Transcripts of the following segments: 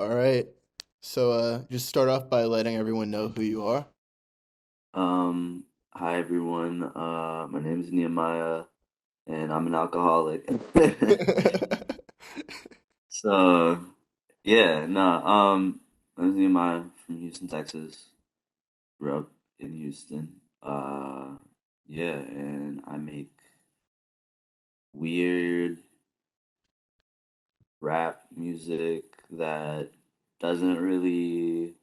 All right. So, just start off by letting everyone know who you are. Um, Hi everyone. My name is Nehemiah, and I'm an alcoholic. So, yeah, no, my name's Nehemiah from Houston, Texas. Grew up in Houston. Yeah, and I make weird rap music that doesn't really.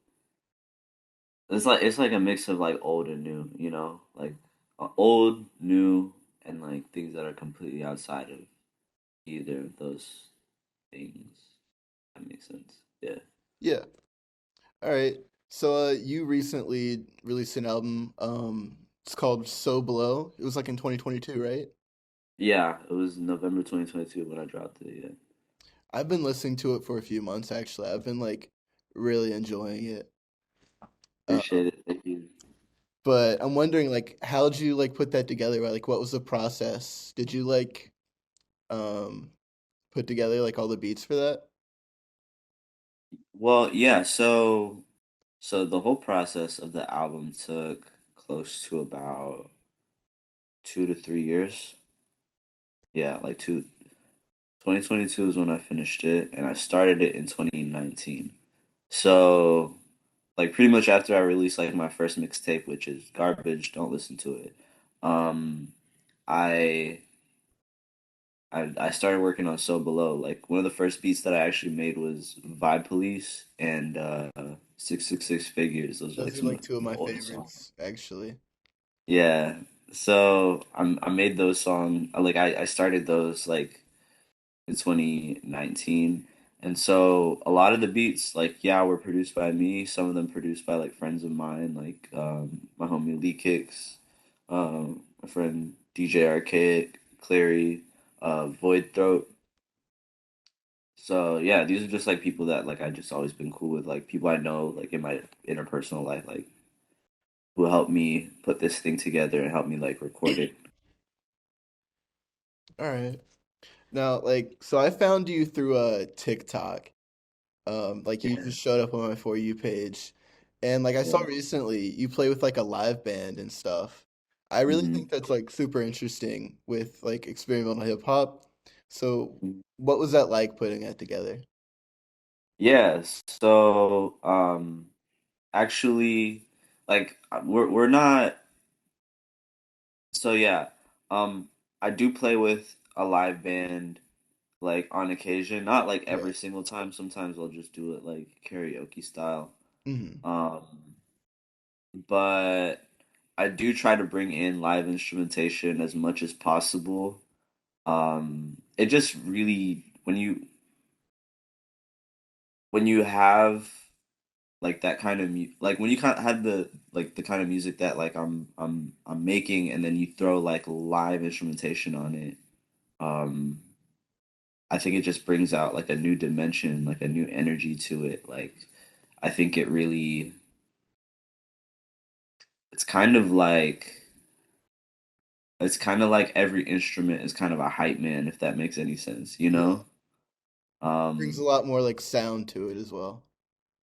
It's like a mix of like old and new, like old, new, and like things that are completely outside of either of those things. That makes sense. Yeah. Yeah. All right. So, you recently released an album. It's called So Below. It was like in 2022, right? Yeah, it was November 2022 when I dropped it. Yeah. I've been listening to it for a few months actually. I've been like really enjoying it. Appreciate it. Thank you. But I'm wondering like how'd you like put that together? Like what was the process? Did you like um put together like all the beats for that? Well, yeah, so the whole process of the album took close to about 2 to 3 years. Yeah, like 2022 is when I finished it, and I started it in 2019. So, like pretty much after I released like my first mixtape, which is garbage, don't listen to it. Um, I I started working on So Below. Like one of the first beats that I actually made was Vibe Police and 666 Figures. Those are like Those are some like of two of the my oldest songs. favorites actually. Yeah. So I made those songs like I started those like in 2019. And so a lot of the beats, like, yeah, were produced by me. Some of them produced by like friends of mine, like my homie Lee Kicks, my friend DJ Archaic, Clary, Void Throat. So yeah, these are just like people that like I just always been cool with, like people I know like in my interpersonal life, like who helped me put this thing together and help me like record it. All right. Now, like, so I found you through a TikTok. Like you Yeah. just showed up on my For You page, and like I saw Yeah. recently you play with like a live band and stuff. I really hmm think that's like super interesting with like experimental hip hop. So, what was that like putting that together? Yes. So actually like we're not so yeah. Um I do play with a live band like on occasion, not like Yeah. every single time. Sometimes I'll just do it like karaoke style. Hmm. Um but I do try to bring in live instrumentation as much as possible. It just really when you have like that kind of like when you kind of have the kind of music that like I'm making, and then you throw like live instrumentation on it. Um, I think it just brings out like a new dimension, like a new energy to it. Like I think it really, it's kind of like it's kind of like every instrument is kind of a hype man, if that makes any sense, you Yeah. know? Brings a Um, lot more like sound to it as well.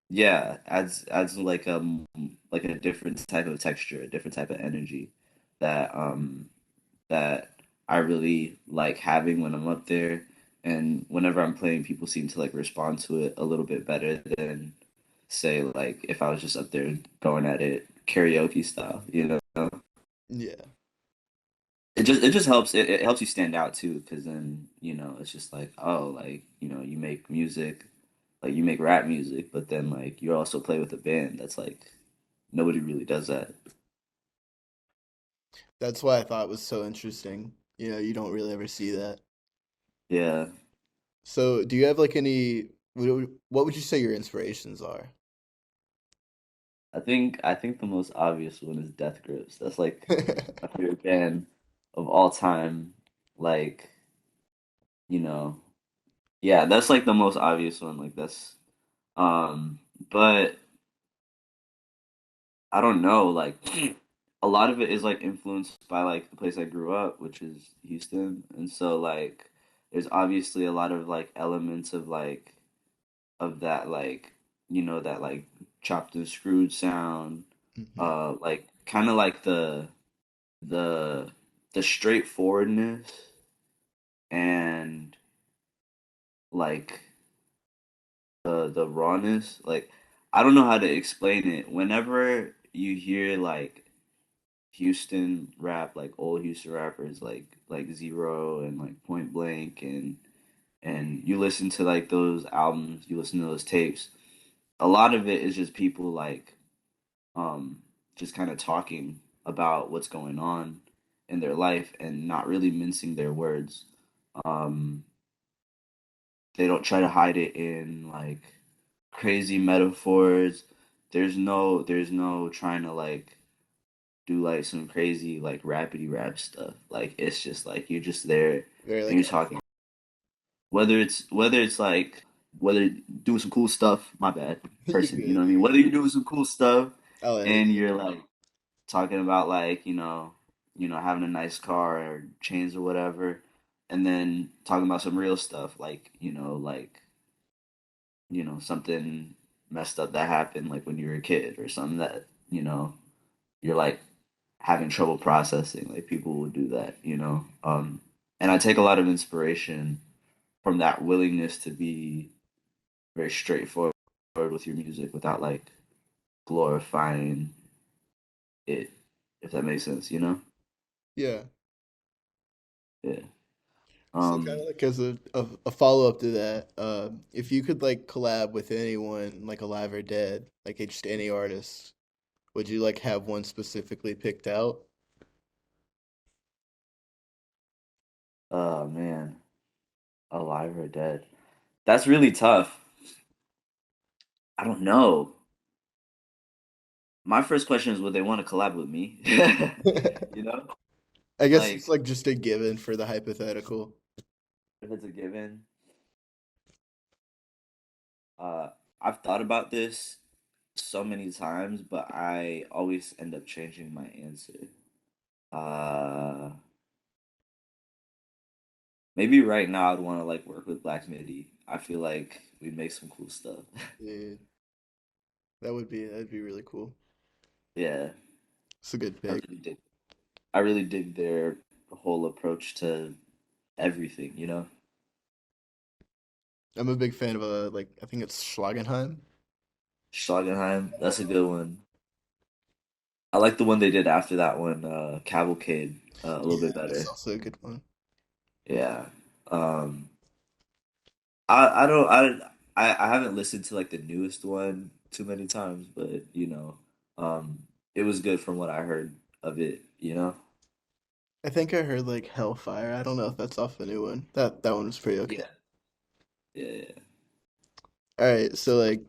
yeah, adds like a different type of texture, a different type of energy that that I really like having when I'm up there. And whenever I'm playing, people seem to like respond to it a little bit better than say like if I was just up there going at it karaoke style, you know? Yeah. It just helps it helps you stand out too, because then it's just like, oh, like you make music, like you make rap music, but then like you also play with a band. That's like nobody really does that. That's why I thought it was so interesting. You know, you don't really ever see that. Yeah. So, do you have like any, what would you say your inspirations are? I think the most obvious one is Death Grips. That's like my favorite band of all time. Like, you know, yeah, that's like the most obvious one. Like that's but I don't know, like a lot of it is like influenced by like the place I grew up, which is Houston. And so like there's obviously a lot of like elements of like of that like that like chopped and screwed sound, Hmm. like kind of like the the straightforwardness and like the rawness. Like I don't know how to explain it. Whenever you hear like Houston rap, like old Houston rappers, like Zero and like Point Blank, and you listen to like those albums, you listen to those tapes. A lot of it is just people like um just kind of talking about what's going on in their life and not really mincing their words. Um, they don't try to hide it in like crazy metaphors. There's no trying to like do like some crazy like rapidy rap stuff. Like it's just like you're just there Very and like you're talking. Whether it's like whether doing some cool stuff, my bad, you're person, you know good. what I You're mean? Whether good. you're doing some cool stuff Oh, and you're like talking about like, having a nice car or chains or whatever, and then talking about some real stuff like, something messed up that happened like when you were a kid or something that, you're like having trouble processing. Like people will do that. And I take a lot of inspiration from that willingness to be very straightforward with your music without like glorifying it, if that makes sense. yeah. Yeah. So kind Um, of like as a follow up to that, if you could like collab with anyone, like alive or dead, like just any artist, would you like have one specifically picked out? oh man, alive or dead? That's really tough. I don't know. My first question is, would they want to collab with me? You know, I guess it's like like just a given for the hypothetical. if it's a given. Uh, I've thought about this so many times, but I always end up changing my answer. Uh, Maybe right now I'd want to like work with Black Midi. I feel like we make some cool stuff. Yeah, that'd be really cool. Yeah, It's a good I pick. really dig. I really dig their whole approach to everything. I'm a big fan of like I think it's Schlagenheim. Schlagenheim, that's a good one. I like the one they did after that one, Cavalcade, a little Yeah, bit that's better. also a good one. Yeah. Um, I don't I haven't listened to like the newest one too many times, but it was good from what I heard of it. I think I heard like Hellfire. I don't know if that's off the new one. That one was pretty okay. Yeah. Yeah, yeah. All right, so like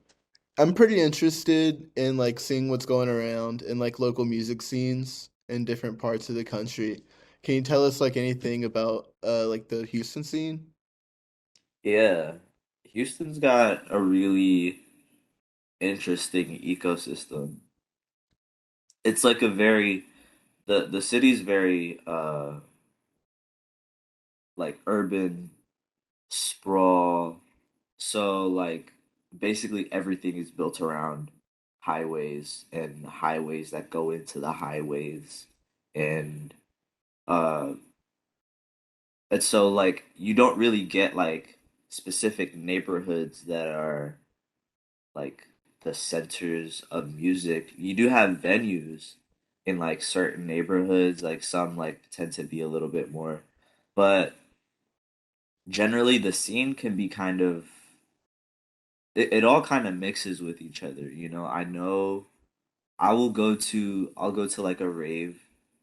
I'm pretty interested in like seeing what's going around in like local music scenes in different parts of the country. Can you tell us like anything about like the Houston scene? Yeah. Houston's got a really interesting ecosystem. It's like a very the city's very like urban sprawl. So like basically everything is built around highways and highways that go into the highways and uh and so like you don't really get like specific neighborhoods that are like the centers of music. You do have venues in like certain neighborhoods, like some like tend to be a little bit more, but generally the scene can be kind of it all kind of mixes with each other. I know I'll go to like a rave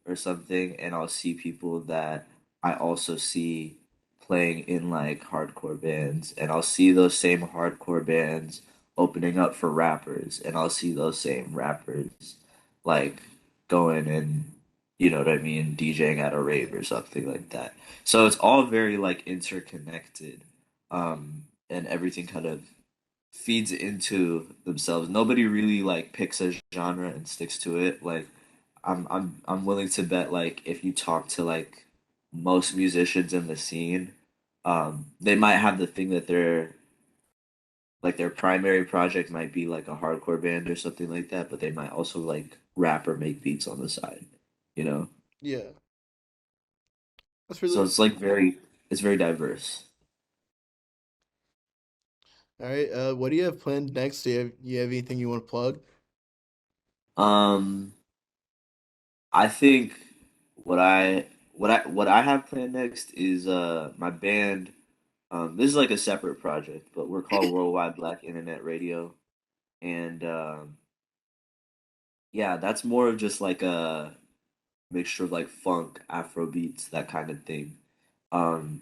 or something and I'll see people that I also see playing in like hardcore bands and I'll see those same hardcore bands opening up for rappers and I'll see those same rappers like going and you know what I mean, DJing at a rave or something like that. So it's all very like interconnected. And everything kind of feeds into themselves. Nobody really like picks a genre and sticks to it. Like I'm willing to bet like if you talk to like most musicians in the scene, they might have the thing that they're like their primary project might be like a hardcore band or something like that, but they might also like rap or make beats on the side, you know? Yeah, that's really So it's cool. like it's very diverse. All right. What do you have planned next? Do you have anything you want to plug? Um, I think what I have planned next is my band. This is like a separate project, but we're called Worldwide Black Internet Radio, and yeah, that's more of just like a mixture of like funk, Afro beats, that kind of thing.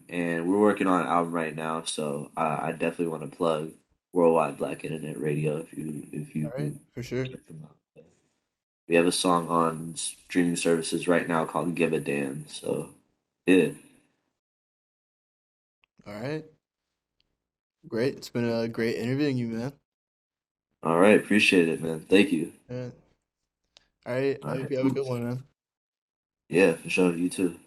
And we're working on an album right now, so I definitely want to plug Worldwide Black Internet Radio if All you right, for sure. check them out. We have a song on streaming services right now called "Give a Damn." So yeah, All right, great. It's been a great interviewing you, man. all right, appreciate it, man. Thank you. All right. I All hope right, you have a good one, man. yeah, for sure. You too.